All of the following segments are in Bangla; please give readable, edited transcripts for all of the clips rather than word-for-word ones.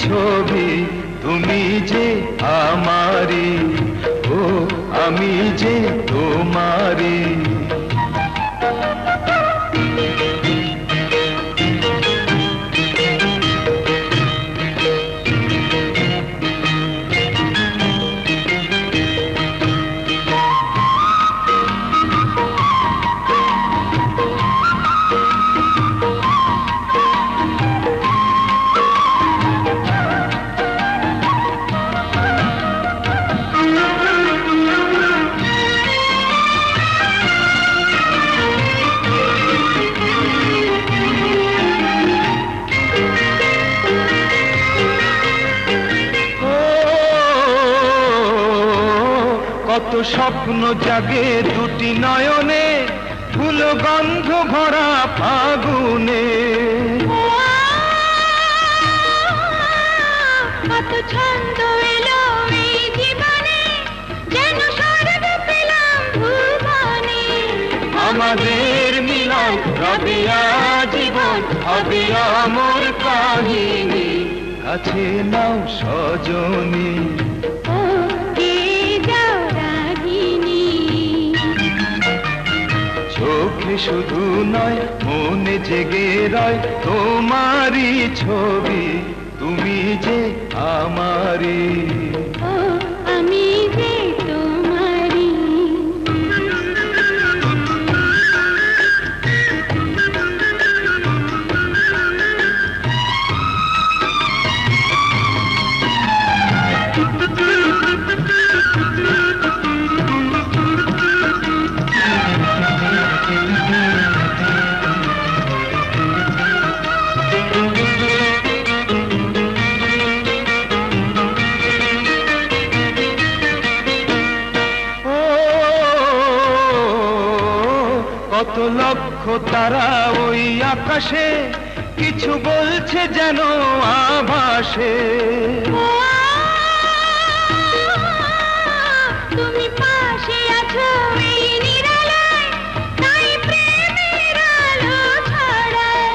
ছবি তুমি যে আমারি, ও আমি যে তোমারি। কত স্বপ্ন জাগে দুটি নয়নে, ফুল গন্ধ ভরা ফাগুনে। কত ছন্দ এলো এই জীবনে, যেন স্বর্গ পেলাম ভুবনে। আমাদের মিলন রবে আজীবন, হবে অমর কাহিনী। কাছে নাও সজনী, চোখে শুধু নয় মনে জেগে রয় তোমারই ছবি, তুমি যে আমারি, ও আমি যে তোমারি। কত লক্ষ তারা ওই আকাশে, কিছু বলছে যেন আভাসে। তুমি পাশে আছো এই নিরালায়, তাই প্রেমের আলো ছড়ায়।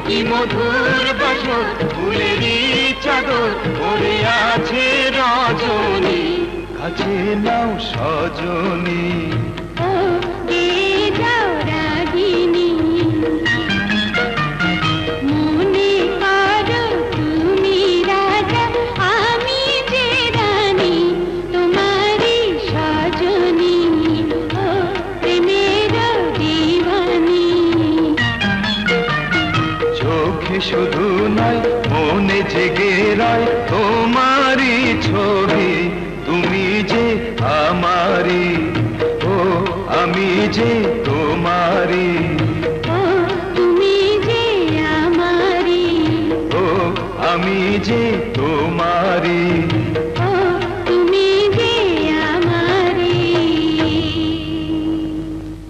কি মধুর বাসর ফুলেরই চাদর পরে আছে রজনী, কাছে নাও সজনী। শুধু নয় মনে জেগে রয় তোমারই ছবি, তুমি যে আমারি, ও আমি যে তোমারি, ও তুমি যে আমারি, ও আমি যে তোমারি।